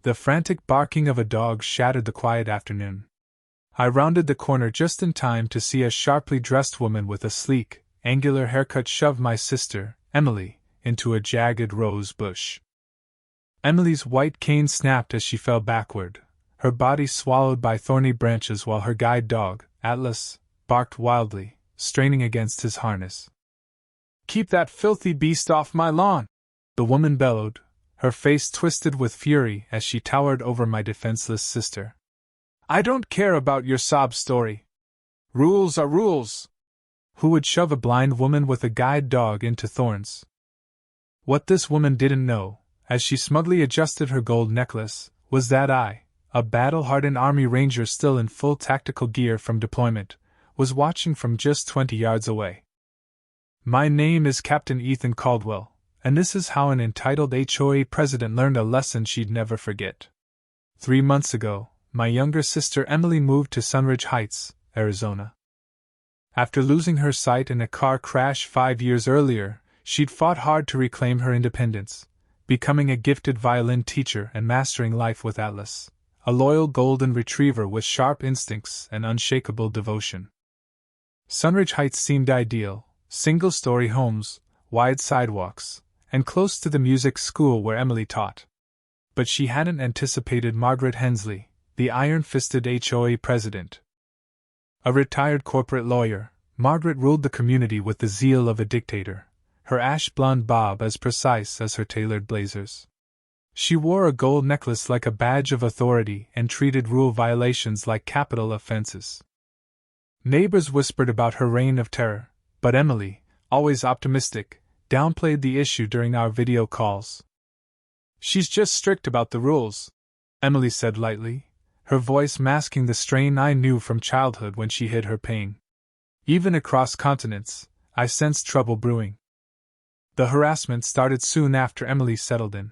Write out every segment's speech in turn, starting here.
The frantic barking of a dog shattered the quiet afternoon. I rounded the corner just in time to see a sharply dressed woman with a sleek, angular haircut shove my sister, Emily, into a jagged rose bush. Emily's white cane snapped as she fell backward, her body swallowed by thorny branches, while her guide dog, Atlas, barked wildly, straining against his harness. "Keep that filthy beast off my lawn!" the woman bellowed, her face twisted with fury as she towered over my defenseless sister. "I don't care about your sob story. Rules are rules." Who would shove a blind woman with a guide dog into thorns? What this woman didn't know, as she smugly adjusted her gold necklace, was that I, a battle-hardened Army Ranger still in full tactical gear from deployment, was watching from just 20 yards away. My name is Captain Ethan Caldwell, and this is how an entitled HOA president learned a lesson she'd never forget. 3 months ago, my younger sister Emily moved to Sunridge Heights, Arizona. After losing her sight in a car crash 5 years earlier, she'd fought hard to reclaim her independence, becoming a gifted violin teacher and mastering life with Atlas, a loyal golden retriever with sharp instincts and unshakable devotion. Sunridge Heights seemed ideal: single-story homes, wide sidewalks, and close to the music school where Emily taught. But she hadn't anticipated Margaret Hensley, the iron-fisted HOA president. A retired corporate lawyer, Margaret ruled the community with the zeal of a dictator, her ash-blonde bob as precise as her tailored blazers. She wore a gold necklace like a badge of authority and treated rule violations like capital offenses. Neighbors whispered about her reign of terror, but Emily, always optimistic, downplayed the issue during our video calls. "She's just strict about the rules," Emily said lightly, her voice masking the strain I knew from childhood when she hid her pain. Even across continents, I sensed trouble brewing. The harassment started soon after Emily settled in.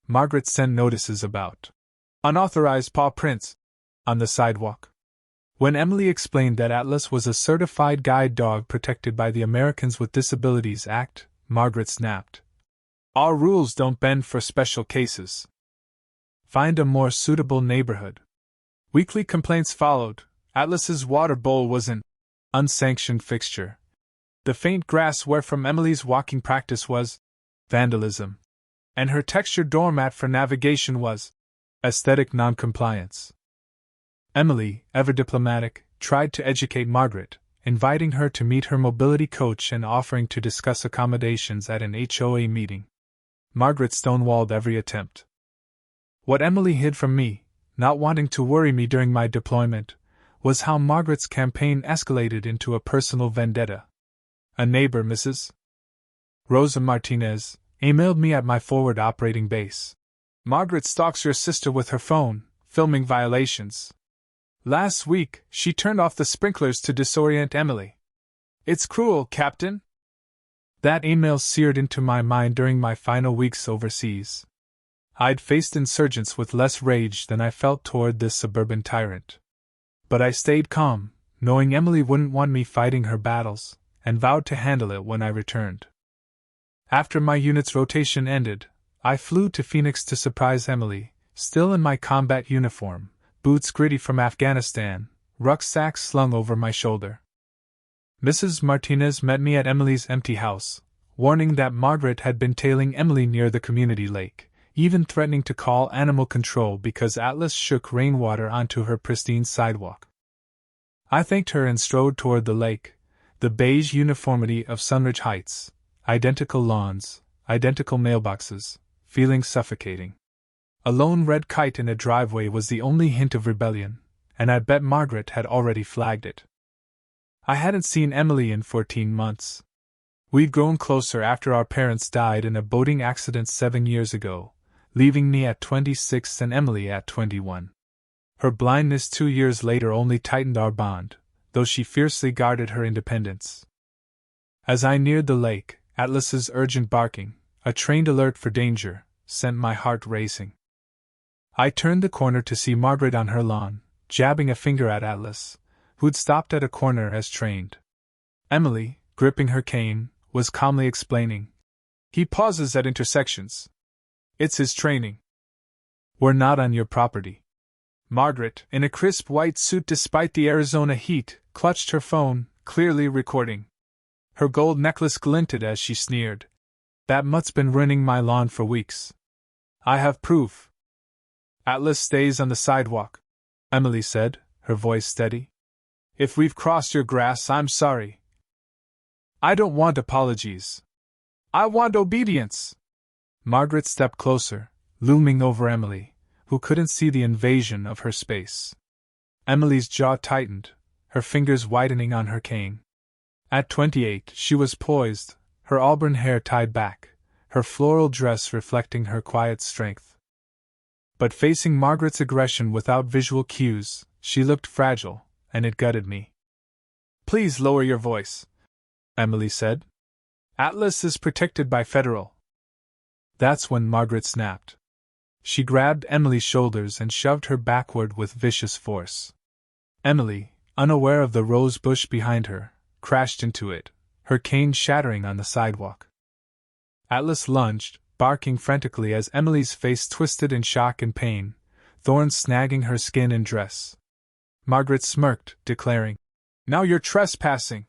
Margaret sent notices about unauthorized paw prints on the sidewalk. When Emily explained that Atlas was a certified guide dog protected by the Americans with Disabilities Act, Margaret snapped. "Our rules don't bend for special cases. Find a more suitable neighborhood." Weekly complaints followed. Atlas's water bowl was an unsanctioned fixture. The faint grass wherefrom Emily's walking practice was vandalism, and her textured doormat for navigation was aesthetic noncompliance. Emily, ever diplomatic, tried to educate Margaret, inviting her to meet her mobility coach and offering to discuss accommodations at an HOA meeting. Margaret stonewalled every attempt. What Emily hid from me, not wanting to worry me during my deployment, was how Margaret's campaign escalated into a personal vendetta. A neighbor, Mrs. Rosa Martinez, emailed me at my forward operating base. "Margaret stalks your sister with her phone, filming violations. Last week, she turned off the sprinklers to disorient Emily. It's cruel, Captain." That email seared into my mind during my final weeks overseas. I'd faced insurgents with less rage than I felt toward this suburban tyrant. But I stayed calm, knowing Emily wouldn't want me fighting her battles, and vowed to handle it when I returned. After my unit's rotation ended, I flew to Phoenix to surprise Emily, still in my combat uniform, boots gritty from Afghanistan, rucksack slung over my shoulder. Mrs. Martinez met me at Emily's empty house, warning that Margaret had been tailing Emily near the community lake, even threatening to call animal control because Atlas shook rainwater onto her pristine sidewalk. I thanked her and strode toward the lake, the beige uniformity of Sunridge Heights, identical lawns, identical mailboxes, feeling suffocating. A lone red kite in a driveway was the only hint of rebellion, and I bet Margaret had already flagged it. I hadn't seen Emily in 14 months. We'd grown closer after our parents died in a boating accident 7 years ago, leaving me at 26 and Emily at 21. Her blindness 2 years later only tightened our bond, though she fiercely guarded her independence. As I neared the lake, Atlas's urgent barking, a trained alert for danger, sent my heart racing. I turned the corner to see Margaret on her lawn, jabbing a finger at Atlas, who'd stopped at a corner as trained. Emily, gripping her cane, was calmly explaining. "He pauses at intersections. It's his training." We're not on your property. Margaret, in a crisp white suit despite the Arizona heat, clutched her phone, clearly recording. Her gold necklace glinted as she sneered. That mutt's been ruining my lawn for weeks. I have proof. Atlas stays on the sidewalk, Emily said, her voice steady. If we've crossed your grass, I'm sorry. I don't want apologies. I want obedience. Margaret stepped closer, looming over Emily, who couldn't see the invasion of her space. Emily's jaw tightened, her fingers widening on her cane. At 28, she was poised, her auburn hair tied back, her floral dress reflecting her quiet strength. But facing Margaret's aggression without visual cues, she looked fragile, and it gutted me. Please lower your voice, Emily said. Atlas is protected by federal. That's when Margaret snapped. She grabbed Emily's shoulders and shoved her backward with vicious force. Emily, unaware of the rose bush behind her, crashed into it, her cane shattering on the sidewalk. Atlas lunged, barking frantically as Emily's face twisted in shock and pain, thorns snagging her skin and dress. Margaret smirked, declaring, "Now you're trespassing."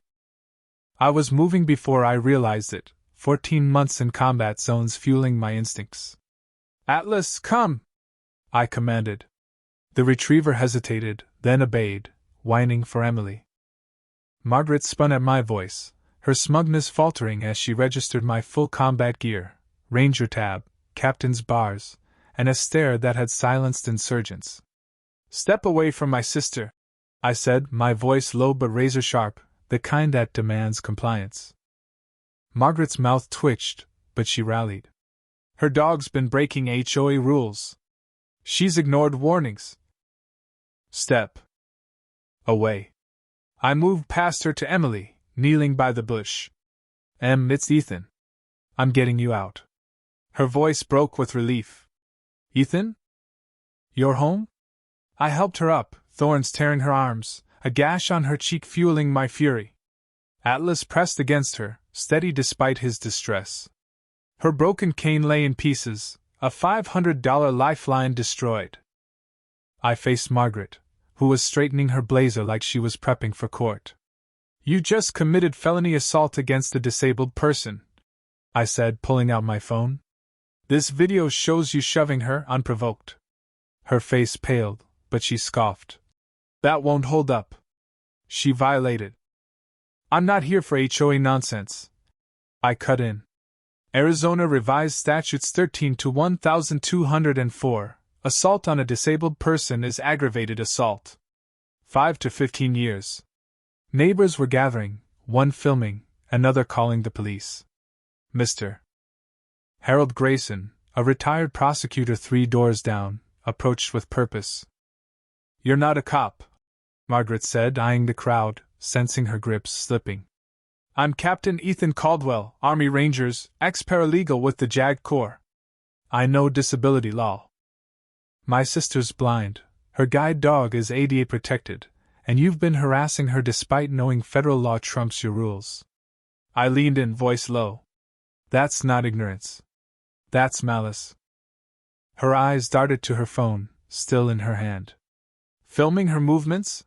I was moving before I realized it, 14 months in combat zones fueling my instincts. "Atlas, come!" I commanded. The retriever hesitated, then obeyed, whining for Emily. Margaret spun at my voice, her smugness faltering as she registered my full combat gear, Ranger tab, Captain's bars, and a stare that had silenced insurgents. "Step away from my sister," I said, my voice low but razor-sharp, the kind that demands compliance. Margaret's mouth twitched, but she rallied. Her dog's been breaking HOA rules. She's ignored warnings. Step away. I moved past her to Emily, kneeling by the bush. It's Ethan. I'm getting you out." Her voice broke with relief. "Ethan? You're home?" I helped her up, thorns tearing her arms, a gash on her cheek fueling my fury. Atlas pressed against her, steady despite his distress. Her broken cane lay in pieces, a $500 lifeline destroyed. I faced Margaret, who was straightening her blazer like she was prepping for court. "You just committed felony assault against a disabled person," I said, pulling out my phone. "This video shows you shoving her unprovoked." Her face paled, but she scoffed. "That won't hold up. She violated." "I'm not here for HOA nonsense," I cut in. "Arizona Revised Statutes 13 to 1204. Assault on a disabled person is aggravated assault. 5 to 15 years. Neighbors were gathering, one filming, another calling the police. Mr. Harold Grayson, a retired prosecutor 3 doors down, approached with purpose. "You're not a cop," Margaret said, eyeing the crowd, sensing her grips slipping. "I'm Captain Ethan Caldwell, Army Rangers, ex-paralegal with the JAG Corps. I know disability law. My sister's blind, her guide dog is ADA protected, and you've been harassing her despite knowing federal law trumps your rules." I leaned in, voice low. "That's not ignorance. That's malice." Her eyes darted to her phone, still in her hand. "Filming her movements?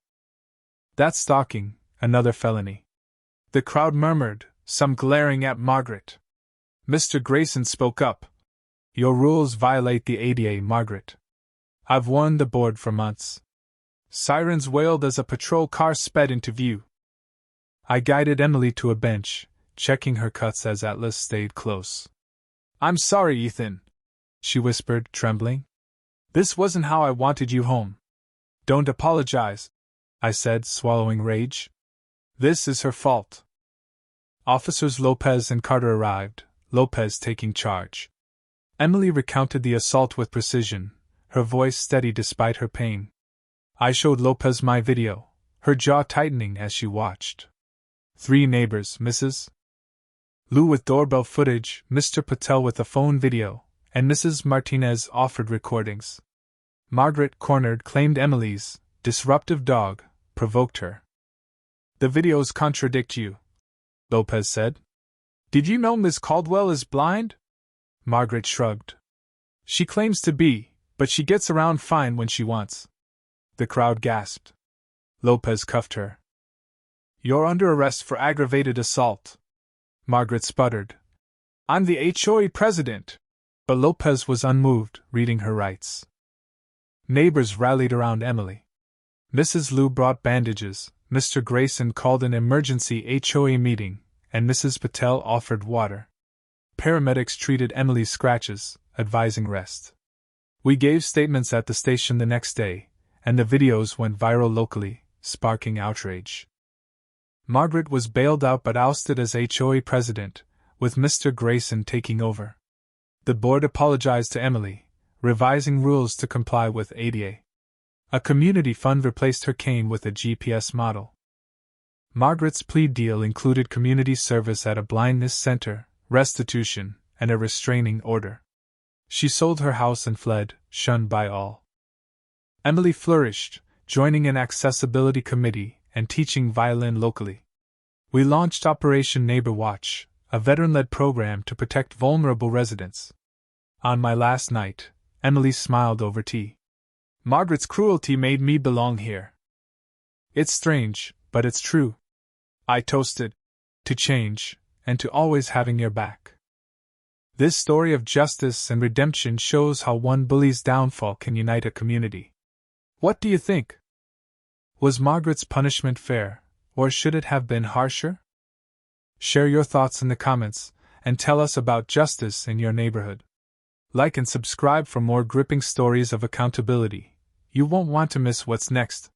That's stalking, another felony." The crowd murmured, some glaring at Margaret. Mr. Grayson spoke up. "Your rules violate the ADA, Margaret. I've warned the board for months." Sirens wailed as a patrol car sped into view. I guided Emily to a bench, checking her cuts as Atlas stayed close. "I'm sorry, Ethan," she whispered, trembling. "This wasn't how I wanted you home." "Don't apologize," I said, swallowing rage. "This is her fault." Officers Lopez and Carter arrived, Lopez taking charge. Emily recounted the assault with precision, her voice steady despite her pain. I showed Lopez my video, her jaw tightening as she watched. 3 neighbors, Mrs. Lou with doorbell footage, Mr. Patel with a phone video, and Mrs. Martinez offered recordings. Margaret, cornered, claimed Emily's disruptive dog provoked her. "The videos contradict you," Lopez said. "Did you know Miss Caldwell is blind?" Margaret shrugged. "She claims to be, But she gets around fine when she wants. The crowd gasped. Lopez cuffed her. You're under arrest for aggravated assault. Margaret sputtered. I'm the HOA president. But Lopez was unmoved, reading her rights. Neighbors rallied around Emily. Mrs. Liu brought bandages, Mr. Grayson called an emergency HOA meeting, and Mrs. Patel offered water. Paramedics treated Emily's scratches, advising rest. We gave statements at the station the next day, and the videos went viral locally, sparking outrage. Margaret was bailed out but ousted as HOA president, with Mr. Grayson taking over. The board apologized to Emily, revising rules to comply with ADA. A community fund replaced her cane with a GPS model. Margaret's plea deal included community service at a blindness center, restitution, and a restraining order. She sold her house and fled, shunned by all. Emily flourished, joining an accessibility committee and teaching violin locally. We launched Operation Neighbor Watch, a veteran-led program to protect vulnerable residents. On my last night, Emily smiled over tea. Margaret's cruelty made me belong here. It's strange, but it's true. I toasted. To change, and to always having your back. This story of justice and redemption shows how one bully's downfall can unite a community. What do you think? Was Margaret's punishment fair, or should it have been harsher? Share your thoughts in the comments, and tell us about justice in your neighborhood. Like and subscribe for more gripping stories of accountability. You won't want to miss what's next.